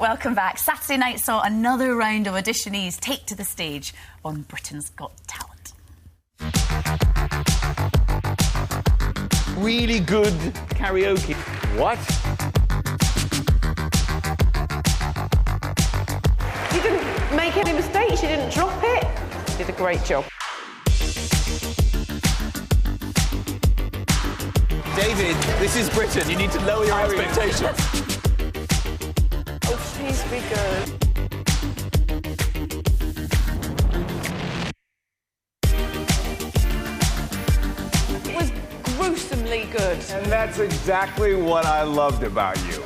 welcome back. Saturday night saw another round of auditionees take to the stage on Britain's Got Talent. Really good karaoke. What? You didn't make any mistakes, you didn't drop it. You did a great job. David, this is Britain. You need to lower your expectations. Oh, please be good. It was gruesomely good. And that's exactly what I loved about you.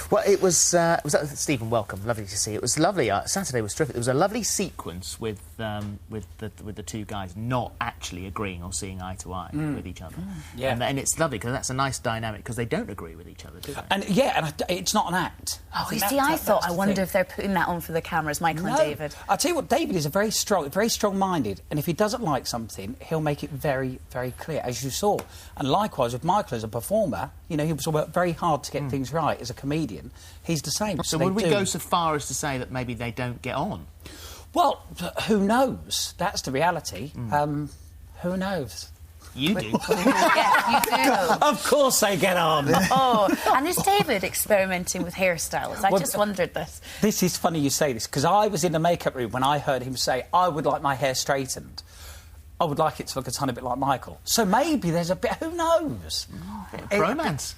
Well, it was Stephen, welcome. Lovely to see you. It was lovely. Saturday was terrific. There was a lovely sequence with the two guys not actually agreeing or seeing eye to eye with each other. Yeah. And it's lovely because that's a nice dynamic because they don't agree with each other, do they? And it's not an act. Oh, you see, I wonder if they're putting that on for the cameras, Michael and David. I'll tell you what, David is very strong-minded, and if he doesn't like something, he'll make it very, very clear, as you saw. And likewise with Michael as a performer, you know, he was worked very hard to get things right as a comedian. He's the same. So would we go so far as to say that maybe they don't get on? Well, who knows? That's the reality. Who knows? You do. Yes, you do. Of course they get on. Oh, and is David experimenting with hairstyles? I just wondered this. This is funny you say this, because I was in the makeup room when I heard him say, I would like my hair straightened. I would like it to look a tiny bit like Michael. So maybe there's a bit... Who knows? Romance.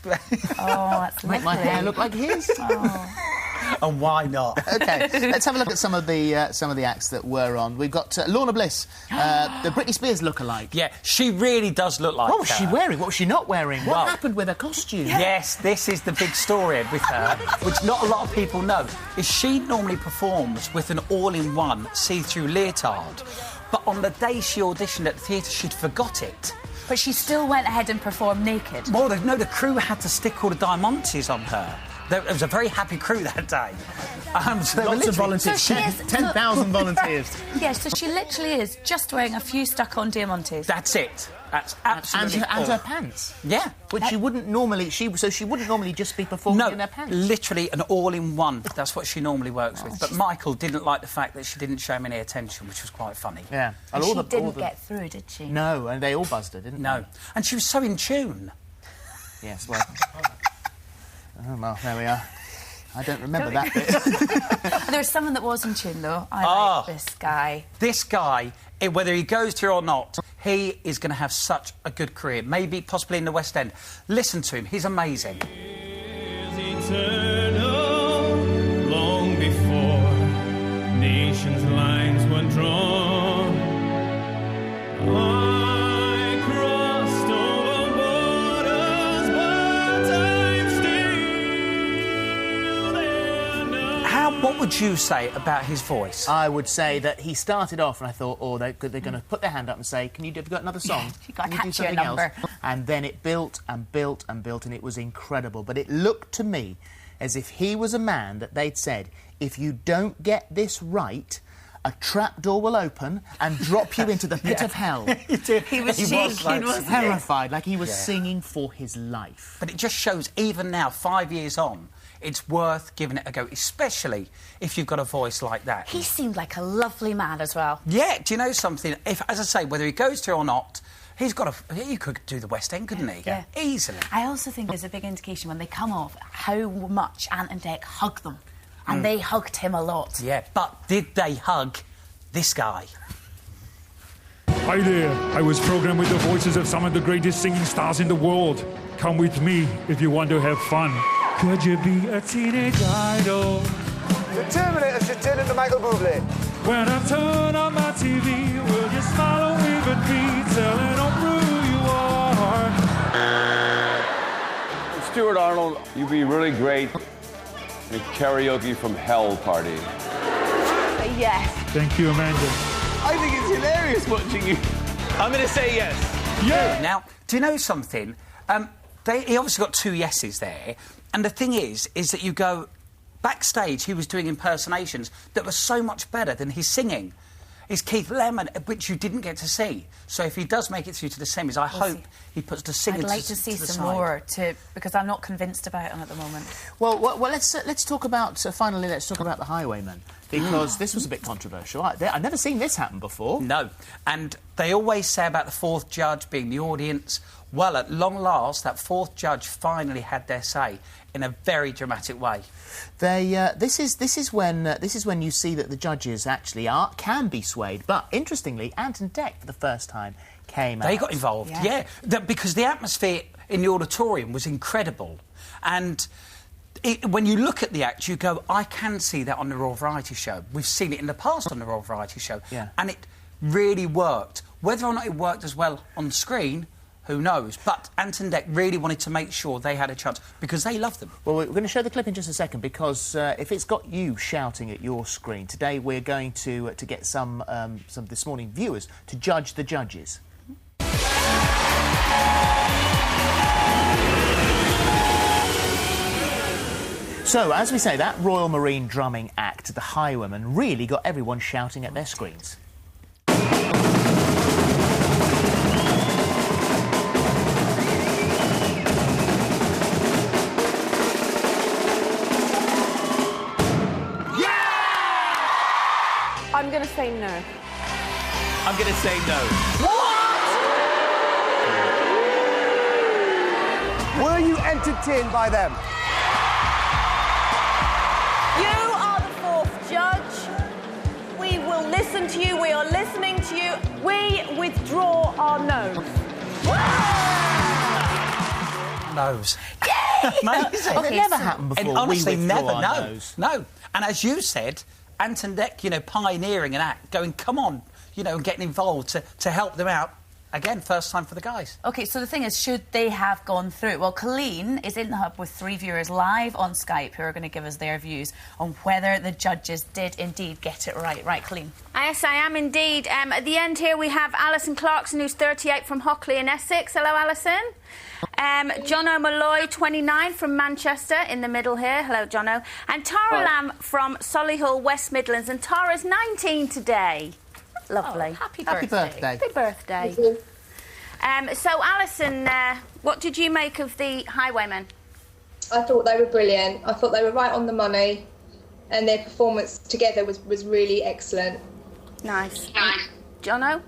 Oh, that's Make my hair look like his. Oh. And why not? OK, let's have a look at some of the acts that were on. We've got Lorna Bliss, the Britney Spears lookalike. Yeah, she really does look like What was she wearing? What was she not wearing? What happened with her costume? Yes, this is the big story with her, which not a lot of people know, is she normally performs with an all-in-one see-through leotard, but on the day she auditioned at the theatre, she'd forgot it. But she still went ahead and performed naked. Well, the crew had to stick all the diamantes on her. It was a very happy crew that day. So Lots of volunteers. So she is... 10,000 volunteers. Yes, so she literally is just wearing a few stuck-on diamantes. That's it. That's absolutely and her pants. Yeah. Which she wouldn't normally... So she wouldn't normally just be performing in her pants? Literally an all-in-one. That's what she normally works with. But Michael didn't like the fact that she didn't show him any attention, which was quite funny. Yeah. And she didn't get through, did she? No, and they all buzzed her, didn't they? No. And she was so in tune. Yes, well... Oh, well, there we are. I don't remember that bit. There was someone that was in tune, though. I like this guy. This guy, whether he goes through or not, he is going to have such a good career. Maybe, possibly in the West End. Listen to him. He's amazing. Eternal, long before nations' lines were drawn. I crossed over borders, but I'm still there now. What would you say about his voice? I would say that he started off and I thought, oh, they're going to put their hand up and say, have you got another song? You've got to Can you do catch your something number. else? And then it built and built and built and it was incredible. But it looked to me as if he was a man that they'd said, if you don't get this right, a trapdoor will open and drop you into the pit of hell. He was shaking, wasn't he? Terrified, like he was singing for his life. But it just shows, even now, 5 years on, it's worth giving it a go, especially if you've got a voice like that. He seemed like a lovely man as well. Yeah, do you know something? If, as I say, whether he goes through or not, he could do the West End, couldn't he? Yeah. Easily. I also think there's a big indication when they come off how much Ant and Dec hug them. And they hugged him a lot. Yeah, but did they hug this guy? Hi there. I was programmed with the voices of some of the greatest singing stars in the world. Come with me if you want to have fun. Could you be a teenage idol? The Terminator should turn into Michael Bublé. When I turn on my TV, will you smile or wave at me, telling them who you are? Stuart Arnold, you'd be really great in a karaoke from hell party. Yes. Thank you, Amanda. I think it's hilarious watching you. I'm going to say yes. Yeah! Now, do you know something? He obviously got 2 yeses there. And the thing is that you go... Backstage, he was doing impersonations that were so much better than his singing. is Keith Lemon, which you didn't get to see. So if he does make it through to the semis, I hope he puts the singer I'd like to see the some side. more, because I'm not convinced about him at the moment. Well, let's talk about finally. Let's talk about the Highwaymen, because this was a bit controversial. I've never seen this happen before. No, and they always say about the fourth judge being the audience. Well, at long last, that fourth judge finally had their say in a very dramatic way. This is when you see that the judges actually can be swayed. But interestingly, Ant and Dec for the first time came out. They got involved, yeah. Because the atmosphere in the auditorium was incredible. And when you look at the act, you go, I can see that on the Royal Variety Show. We've seen it in the past on the Royal Variety Show. Yeah. And it really worked. Whether or not it worked as well on screen, who knows? But Ant and Dec really wanted to make sure they had a chance, because they loved them. Well, we're going to show the clip in just a second, because if it's got you shouting at your screen, today we're going to get some this morning viewers to judge the judges. So, as we say, that Royal Marine drumming act, the Highwaymen, really got everyone shouting at their screens. I'm going to say no. I'm going to say no. Were you entertained by them? You are the fourth judge. We will listen to you. We are listening to you. We withdraw our no's. Nose. Amazing. Okay, It never so- happened before. And honestly, we withdraw never, our no. nose. No. And as you said, Ant and Dec, you know, pioneering an act, going, come on, you know, getting involved to help them out. Again, first time for the guys. OK, so the thing is, should they have gone through? Well, Colleen is in the hub with 3 viewers live on Skype who are going to give us their views on whether the judges did indeed get it right. Right, Colleen? Yes, I am indeed. At the end here we have Alison Clarkson, who's 38 from Hockley in Essex. Hello, Alison. Jono Malloy, 29 from Manchester, in the middle here. Hello, Jono. And Tara Lamb from Solihull, West Midlands. And Tara's 19 today. Lovely. Oh, happy Happy birthday. Happy birthday. So, Alison, what did you make of the Highwaymen? I thought they were brilliant. I thought they were right on the money, and their performance together was really excellent. Nice. Jono?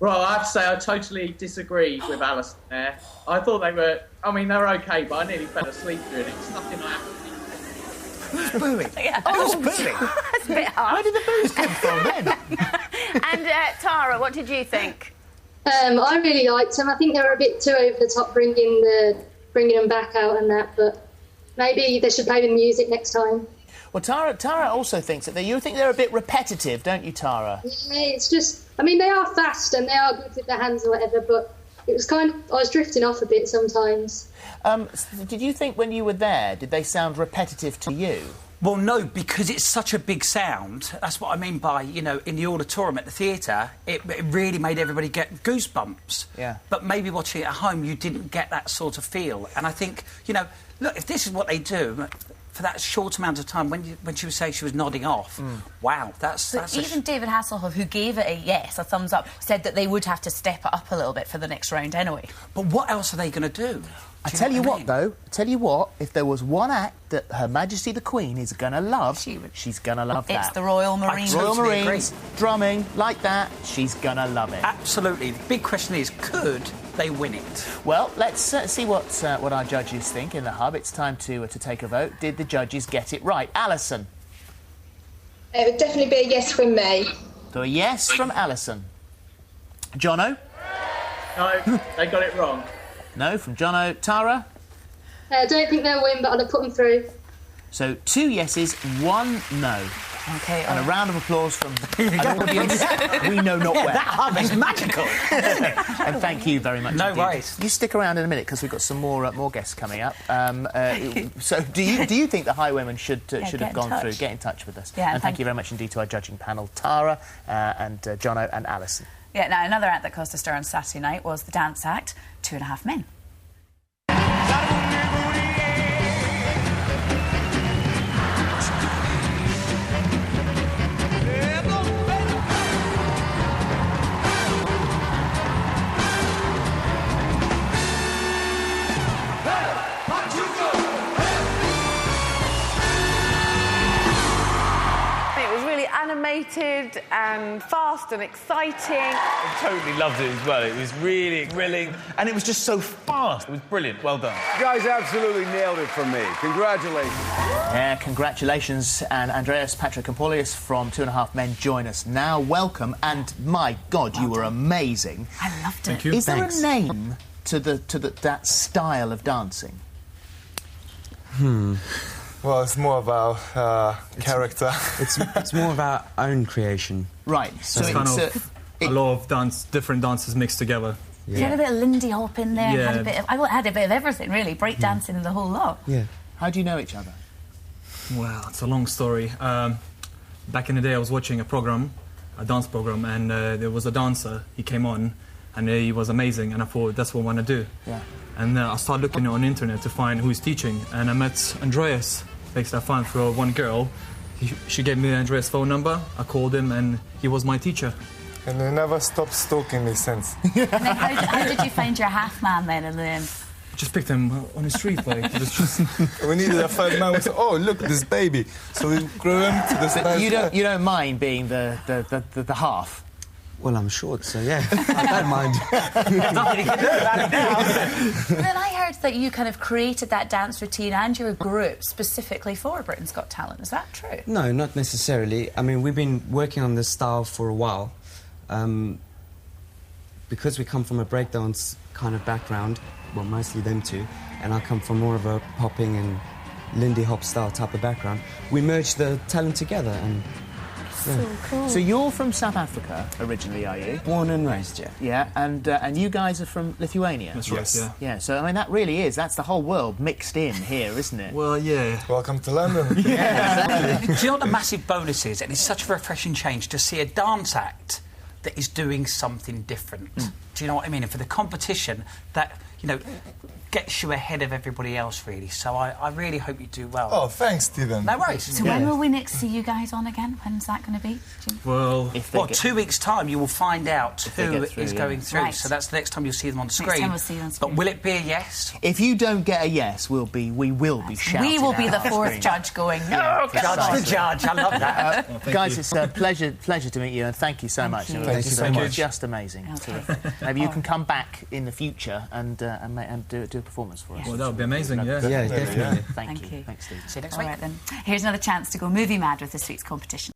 Well, I have to say I totally disagree with Alison there. I thought they were... I mean, they were OK, but I nearly fell asleep during it. It's nothing I have. Who's booing? Who's booing? That's a bit harsh. Where did the booze come from then? And Tara, what did you think? I really liked them. I think they were a bit too over the top, bringing them back out and that. But maybe they should play the music next time. Well, Tara also thinks that you think they're a bit repetitive, don't you, Tara? Yeah, it's just. I mean, they are fast and they are good with their hands or whatever, but it was I was drifting off a bit sometimes. Did you think when you were there, did they sound repetitive to you? Well, no, because it's such a big sound. That's what I mean by, you know, in the auditorium at the theatre, it really made everybody get goosebumps. Yeah. But maybe watching it at home, you didn't get that sort of feel. And I think, you know, look, if this is what they do for that short amount of time, when she was saying she was nodding off, wow, that's even David Hasselhoff, who gave it a thumbs up, said that they would have to step it up a little bit for the next round anyway. But what else are they going to do? I tell you what, if there was one act that Her Majesty the Queen is going to love, she's going to love that. It's the Royal Marines. Royal Marines, drumming, like that, she's going to love it. Absolutely. The big question is, could they win it? Well, let's see what our judges think in the hub. It's time to take a vote. Did the judges get it right? Alison? It would definitely be a yes from me. So a yes from Alison. Jono? No, they got it wrong. No, from Jono. Tara? I don't think they'll win, but I'll put them through. So 2 yeses, 1 no. OK. And a round of applause from an audience we know not where. That hub is magical. And thank you very much No indeed. worries. You stick around in a minute, because we've got some more guests coming up. So do you think the Highwaymen should have gone through? Get in touch with us. Yeah, and thank you very much indeed to our judging panel, Tara and Jono and Alison. Yeah, now, another act that caused a stir on Saturday night was the dance act, 2.5 Men. and fast and exciting. I totally loved it as well. It was really thrilling, and it was just so fast. It was brilliant. Well done. You guys absolutely nailed it from me. Congratulations. Yeah, congratulations. And Andreas, Patrick and Paulius from 2.5 Men join us now. Welcome. And my God, you were amazing. I loved it. Thank you. Is there a name to that style of dancing? Well, it's more about character. It's more of our own creation. Right. So it's kind of a lot of different dances mixed together. You had a bit of Lindy Hop in there. Yeah. I had a bit of everything, really. Break dancing and the whole lot. Yeah. How do you know each other? Well, it's a long story. Back in the day, I was watching a dance program, and there was a dancer. He came on, and he was amazing, and I thought, that's what I want to do. Yeah. And I started looking on the internet to find who's teaching, and I met Andreas. Basically, I found through one girl. She gave me Andreas' phone number. I called him, and he was my teacher. And they never stopped stalking me since. And then how did you find your half man then in the end? Just picked him on the street, like. It was just... We needed a third man. We said, "Oh, look, this baby." So we grew him to this. But you don't mind being the half? Well, I'm short, so yeah, I don't mind. Nothing you can do about it now. Then I heard that you kind of created that dance routine and your group specifically for Britain's Got Talent. Is that true? No, not necessarily. I mean, we've been working on this style for a while. Because we come from a breakdance kind of background, well, mostly them two, and I come from more of a popping and Lindy Hop style type of background, we merged the talent together and... So cool. So you're from South Africa originally, are you? Born and raised, yeah. Yeah, and you guys are from Lithuania? That's right, yeah. Yeah, so, I mean, that's the whole world mixed in here, isn't it? Well, yeah. Welcome to London. Yeah, exactly. Do you know what the massive bonus is? And it's such a refreshing change to see a dance act that is doing something different. Do you know what I mean? And for the competition, that, you know, gets you ahead of everybody else, really. So I really hope you do well. Oh, thanks, Stephen. No worries. So when will we next see you guys on again? When's that going to be? Well, 2 weeks' time, you will find out who is going through. Right. So that's the next time you'll see them on screen. Next time we'll see you on screen. But will it be a yes? If you don't get a yes, we will be shouting. We will be the out fourth screen. judge going, no, Yeah, Judge the judge. I love that. Guys, it's a pleasure to meet you, and thank you so much. you. Thank you so much. Just amazing. Okay. Maybe you can come back in the future and do a performance for us. well, that would be amazing, yeah. Yeah, definitely. Thank you. you. Thanks, Steve. See you next All week. right, then. Here's another chance to go movie mad with this week's competition.